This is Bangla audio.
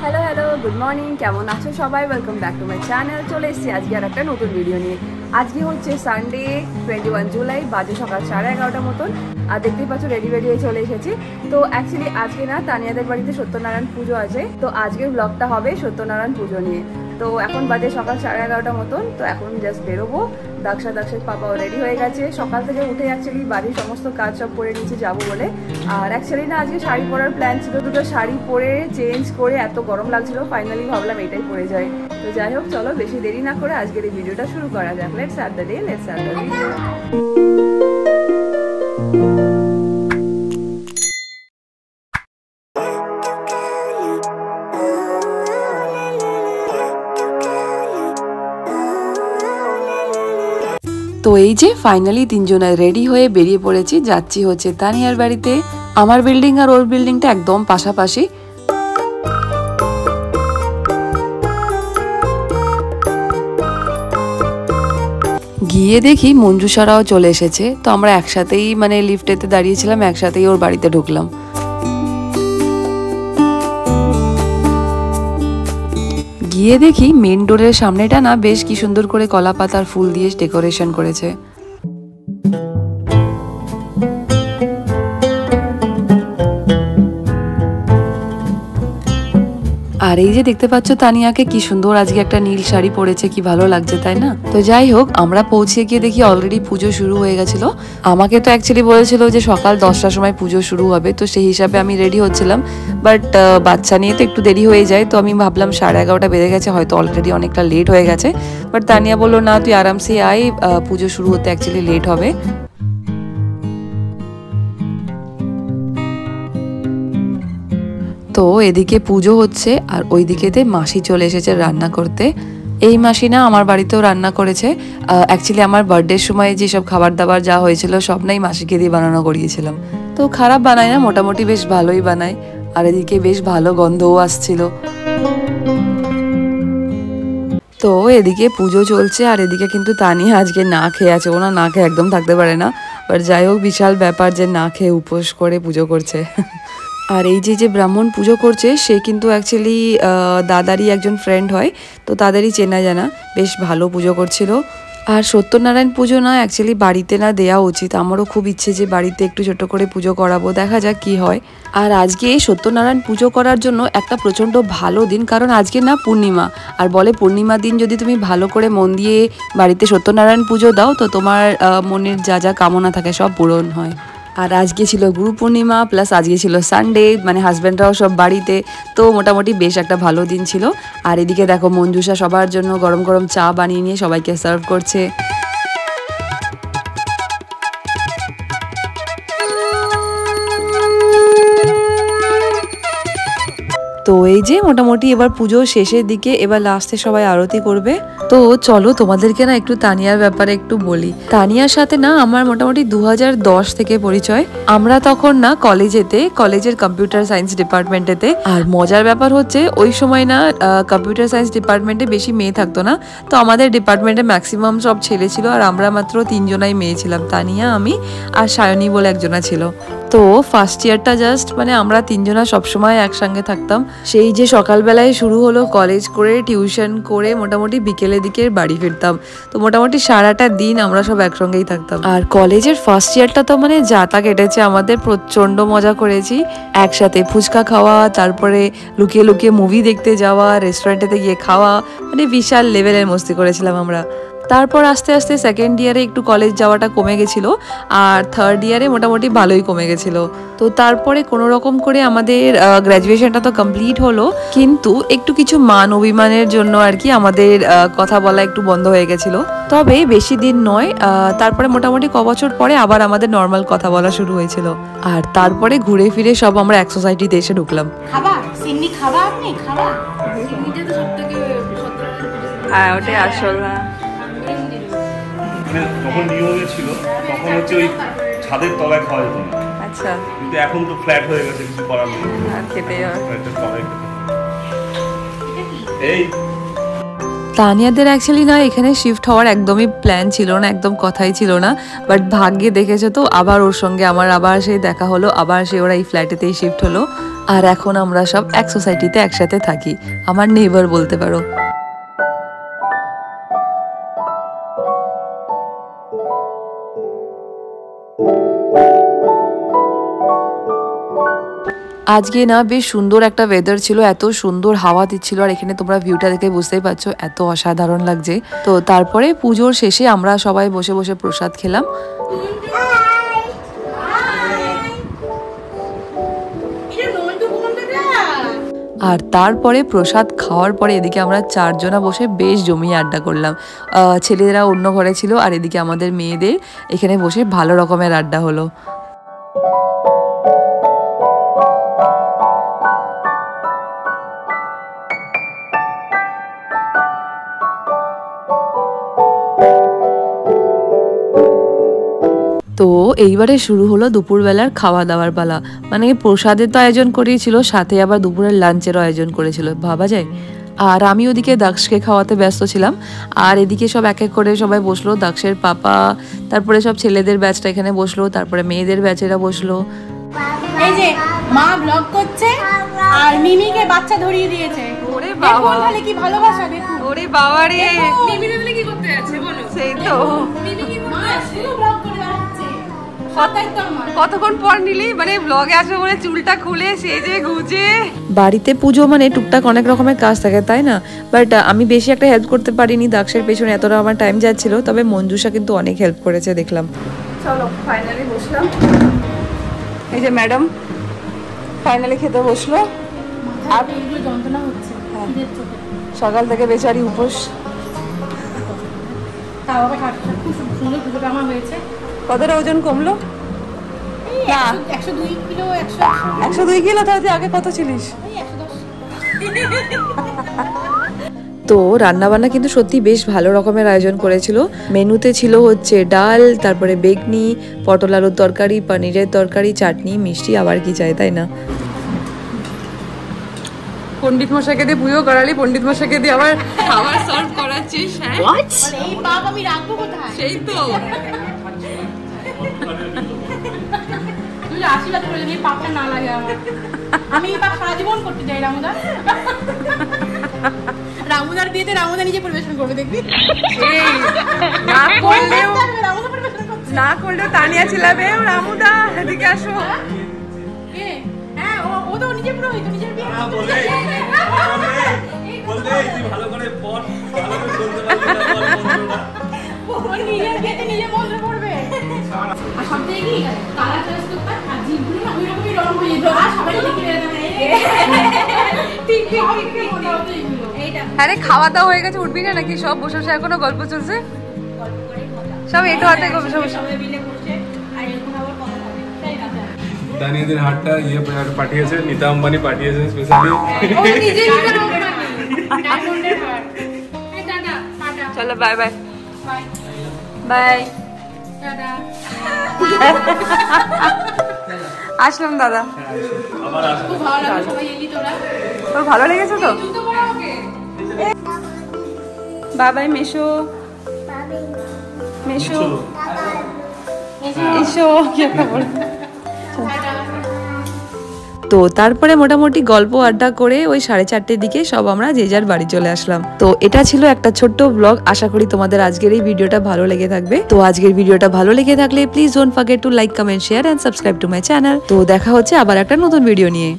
হ্যালো হ্যালো গুড মর্নিং, কেমন আছো সবাই? Welcome back to my channel. চলে এসেছি আজকে আর একটা নতুন ভিডিও নিয়ে। আজকে হচ্ছে সানডে 21 জুলাই, বাজে সকাল 11:30 মতন। আর দেখতেই পাচ্ছ রেডি হয়ে চলে এসেছি। তো অ্যাকচুয়ালি আজকে না তানিয়াদের বাড়িতে সত্যনারায়ণ পুজো আছে, তো আজকের ব্লগটা হবে সত্যনারায়ণ পুজো নিয়ে। তো এখন বাজে সকাল 11:30 মতন, তো এখন জাস্ট বেরোবো। দাক্ষার পাপাও রেডি হয়ে গেছে। সকাল থেকে উঠে অ্যাকচুয়ালি বাড়ির সমস্ত কাজ সব করে নিচে যাবো বলে। আর অ্যাকচুয়ালি না আজকে শাড়ি পরার প্ল্যান ছিল, দুটো শাড়ি পরে চেঞ্জ করে এত গরম লাগছিল, ফাইনালি ভাবলাম এটাই পরে যাই। তো যাই হোক, চলো বেশি দেরি না করে আজকের এই ভিডিওটা শুরু করা যাক। Let's start the day, let's start the video. তো এই যে ফাইনালি তিনজনে রেডি হয়ে বেরিয়ে পড়েছি, যাচ্ছি হচ্ছে তানিয়ার বাড়িতে। আমার বিল্ডিং আর ওর বিল্ডিংটা একদম পাশাপাশি। গিয়ে দেখি মঞ্জুষারাও চলে এসেছে, তো আমরা একসাথেই মানে লিফটেতে দাঁড়িয়েছিলাম, একসাথেই ওর বাড়িতে ঢুকলাম। গিয়ে দেখি মেন ডোরের সামনেটা না বেশ কি সুন্দর করে কলা পাতার ফুল দিয়ে ডেকোরেশন করেছে। আর এই যে দেখতে পাচ্ছ তানিয়াকে, কি সুন্দর আজকে একটা নীল শাড়ি পরেছে, কি ভালো লাগছে তাই না? তো যাই হোক, আমরা পৌঁছে গিয়ে দেখি অলরেডি পুজো শুরু হয়ে গেছিল। আমাকে তো অ্যাকচুয়ালি বলেছিল যে সকাল 10টার সময় পুজো শুরু হবে, তো সেই হিসাবে আমি রেডি হচ্ছিলাম। বাট বাচ্চা নিয়ে তো একটু দেরি হয়ে যায়, তো আমি ভাবলাম 11:30 বেজে গেছে, হয়তো অলরেডি অনেকটা লেট হয়ে গেছে। বাট তানিয়া বললো না, তুই আরামসে আয়, পুজো শুরু হতে অ্যাকচুয়ালি লেট হবে। তো এদিকে পুজো হচ্ছে আর ওইদিকেতে মাসি চলে এসেছে রান্না করতে। এই মাসি না আমার বাড়িতেও রান্না করেছে। অ্যাকচুয়ালি আমার বার্থডের সময় যেসব খাবার দাবার যা হয়েছিল সব নাই মাসিকে দিয়ে বানানো করিয়েছিলাম। তো খারাপ বানায় না, মোটামুটি বেশ ভালোই বানায়। আর এদিকে বেশ ভালো গন্ধও আসছিল। তো এদিকে পুজো চলছে আর এদিকে কিন্তু তানিয়া আজকে না খেয়ে আছে, ওনা না খেয়ে একদম থাকতে পারে না। বাট যাই হোক, বিশাল ব্যাপার যে না খেয়ে উপোস করে পুজো করছে। আর এই যে ব্রাহ্মণ পুজো করছে সে কিন্তু অ্যাকচুয়ালি দাদারই একজন ফ্রেন্ড হয়, তো তাদেরই চেনা জানা, বেশ ভালো পুজো করছিল। আর সত্যনারায়ণ পুজো না অ্যাকচুয়ালি বাড়িতে না দেওয়া উচিত, আমারও খুব ইচ্ছে যে বাড়িতে একটু ছোট করে পুজো করাবো, দেখা যাক কি হয়। আর আজকে সত্যনারায়ণ পুজো করার জন্য একটা প্রচণ্ড ভালো দিন, কারণ আজকে না পূর্ণিমা। আর বলে পূর্ণিমা দিন যদি তুমি ভালো করে মন দিয়ে বাড়িতে সত্যনারায়ণ পুজো দাও, তো তোমার মনের যা যা কামনা থাকে সব পূরণ হয়। আর আজকে ছিল গুরু পূর্ণিমা, প্লাস আজকে ছিল সানডে, মানে হাজব্যান্ডরাও সব বাড়িতে, তো মোটামুটি বেশ একটা ভালো দিন ছিল। আর এদিকে দেখো মঞ্জুষা সবার জন্য গরম গরম চা বানিয়ে নিয়ে সবাইকে সার্ভ করছে। তো এই যে মোটামুটি এবার পুজো শেষের দিকে, এবার লাস্টে সবাই আরতি করবে। তো চলো তোমাদেরকে না একটু তানিয়ার ব্যাপারে একটু বলি। তানিয়ার সাথে না আমার মোটামুটি 2010 থেকে পরিচয়। আমরা তখন না কলেজের কম্পিউটার সায়েন্স ডিপার্টমেন্টেতে। আর মজার ব্যাপার হচ্ছে ওই সময় না কম্পিউটার সায়েন্স ডিপার্টমেন্টে বেশি মেয়ে থাকতো না, তো আমাদের ডিপার্টমেন্টে ম্যাক্সিমাম সব ছেলে ছিল, আর আমরা মাত্র 3জনাই মেয়ে ছিলাম, তানিয়া, আমি আর সায়নী বলে একজনা ছিল। তো ফার্স্ট ইয়ারটা জাস্ট মানে আমরা 3জনা সবসময় একসঙ্গে থাকতাম। সেই যে সকালবেলায় শুরু হলো কলেজ করে, টিউশন করে মোটামুটি বিকেলের দিকে বাড়ি ফিরতাম, তো মোটামুটি সারাটা দিন আমরা সব একসঙ্গেই থাকতাম। আর কলেজের ফার্স্ট ইয়ারটা তো মানে যা তা কেটেছে আমাদের, প্রচন্ড মজা করেছি একসাথে। ফুচকা খাওয়া, তারপরে লুকিয়ে লুকিয়ে মুভি দেখতে যাওয়া, রেস্টুরেন্টেতে গিয়ে খাওয়া, মানে বিশাল লেভেলের মস্তি করেছিলাম আমরা। তারপর আস্তে আস্তে সেকেন্ড ইয়ারে একটু কলেজ যাওয়াটা কমে গেছিলো, আর থার্ড ইয়ারে মোটামুটি ভালোই কমে গেছিলো। তো তারপরে কোনো রকম করে আমাদের গ্র্যাজুয়েশনটা তো কমপ্লিট হলো, কিন্তু একটু কিছু মান অভিমানের জন্য আর কি আমাদের কথা বলা একটু বন্ধ হয়ে গেছিলো। তবে বেশি দিন নয়, তারপরে মোটামুটি কবছর পরে আবার আমাদের নর্মাল কথা বলা শুরু হয়েছিল। আর তারপরে ঘুরে ফিরে সব আমরা এক সোসাইটিতে এসে ঢুকলাম। হ্যাঁ, ওটাই আসল। তখন নিয়মে ছিল, তখন হচ্ছে ওই ছাদের তলায় খাওয়া যেত না। আচ্ছা, কিন্তু এখন তো ফ্ল্যাট হয়ে গেছে, কিছু করার নেই, খেতে এই তানিয়াদের অ্যাকচুয়ালি না এখানে শিফট হওয়ার একদমই প্ল্যান ছিল না, একদম কথাই ছিল না। বাট ভাগ্যে দেখেছো তো, আবার ওর সঙ্গে আমার আবার সেই দেখা হলো, আবার সে ওরা এই ফ্ল্যাটেতেই শিফট হলো। আর এখন আমরা সব এক সোসাইটিতে একসাথে থাকি, আমার নেইবার বলতে পারো। আজকে না বেশ সুন্দর একটা ওয়েদার ছিল, এত সুন্দর হাওয়া দিচ্ছিল, আর এখানে তোমরা ভিউটা দেখে বুঝতেই পারছো এত অসাধারণ লাগছে। তো তারপরে পুজোর শেষে আমরা সবাই বসে বসে প্রসাদ খেলাম। আর তারপরে প্রসাদ খাওয়ার পরে এদিকে আমরা 4 জনা বসে বেশ জমিয়ে আড্ডা করলাম। ছেলেরা অন্য ঘরে ছিল আর এদিকে আমাদের মেয়েদের এখানে বসে ভালো রকমের আড্ডা হলো। তো এইবারে শুরু হলো দুপুরবেলার খাওয়া দাওয়ার পালা। মানে প্রসাদের তো আয়োজন করেছিল, সাথে আবার দুপুরের লাঞ্চেরও আয়োজন করেছিল, ভাবা যায়। আর আমি ওদিকে দাক্ষকে খাওয়াতে ব্যস্ত ছিলাম, আর এদিকে সব এক এক করে সবাই বসলো। দাক্ষের পাপা, তারপরে সব ছেলেদের ব্যাচটা এখানে বসলো, তারপরে মেয়েদের ব্যাচেরা বসলো। এই যে মা ব্লগ করছে আর মিমিকে বাচ্চা ধরিয়ে দিয়েছে। ওরে বাবা, তাহলে কি ভালোবাসা দেখো। ওরে বাবা রে, মিমি তাহলে কি করতে যাচ্ছে বলো? সেই তো মিমি কি করতে যাচ্ছে? ব্লগ করে বেড়াচ্ছে। কতক্ষণ পর নিলি, মানে ব্লগে আসবে বলে চুলটা খুলে সেজে গুজে। বাড়িতে পুজো মানে টুকটাক অনেক রকমের কাজ থাকে, তাই না? বাট আমি বেশি একটা হেল্প করতে পারিনি দাক্ষের পেছনে, এতটা আমার টাইম যাচ্ছিল। তবে মঞ্জুষা কিন্তু অনেক হেল্প করেছে দেখলাম। চলো ফাইনালি বসলাম। এই যে ম্যাডাম ফাইনালি খেতে বসলো। আর এগুলো যন্ত্রণা হচ্ছে খিদের চোটে। সকাল থেকে বেচারি উপোস। তাও আবার খুব সুন্দর পুজোটা আমার হয়েছে। কতটা ওজন কমলো? না 102 কিলো। 102 কিলো? তাহলে আগে কত ছিলিস? 110। তো রান্নাবান্না কিন্তু সত্যি বেশ ভালো রকমের আয়োজন করেছিল। মেনুতে ছিল হচ্ছে ডাল, তারপরে বেগনি, পটল আলুর তরকারি, পনিরের তরকারি, চাটনি, মিষ্টি, আবার কি চাই, তাই না? পণ্ডিত মশাইকে দিয়ে পুজো করালি, পণ্ডিত মশাইকে দিয়ে আবার খাবার সার্ভ করাচ্ছিস। হ্যাঁ, এই পাপ আমি রাখবো কোথায়? সেই তো তুই আশীর্বাদ করে দিবি পাপটা না লাগে আমার। আমি এই পাপ সারা জীবন করতে চাই। রামুদার বিয়েতে রামুদা নিজে পরিবেশন করবে, দেখবি? না করলেও তানিয়া ছিলাবে। রামুদা এদিকে আসো। হ্যাঁ, ও তো নিজে পুরো হইতো, নিজের বিয়ে ভালো করে পড়, ভালো করে বলতে পারবি না, নিজের বিয়েতে নিজে মন্ত্র পড়বে। আর সব থেকে কি কালার চয়েস করতে আর জিভগুলো না ওই রকমই রং হয়ে যেত, আর সবাই লিখে দেয়। ঠিক আরে খাওয়া দাওয়া হয়ে গেছে, উঠবি না নাকি? সব বসে বসে এখনো গল্প চলছে, সব এটো হাতে বসে বসে। দানিয়াদের হাটটা ইয়ে পাঠিয়েছে, নীতা আম্বানি পাঠিয়েছে স্পেশালি। চলো বাই বাই বাই। আসলাম দাদা। খুব ভালো লাগলো, সবাই এলি তোরা। তোর ভালো লেগেছে তো? বাই বাই মেশো, মেশো, এসো। তো তারপরে মোটামুটি গল্প আড্ডা করে ওই 4:30 দিকে সব আমরা যে যার বাড়ি চলে আসলাম। তো এটা ছিল একটা ছোট্ট ব্লগ। আশা করি তোমাদের আজকের এই ভিডিওটা ভালো লেগে থাকবে। তো আজকের ভিডিওটা ভালো লেগে থাকলে please don't forget to like, comment, share and subscribe to my channel. তো দেখা হচ্ছে আবার একটা নতুন ভিডিও নিয়ে।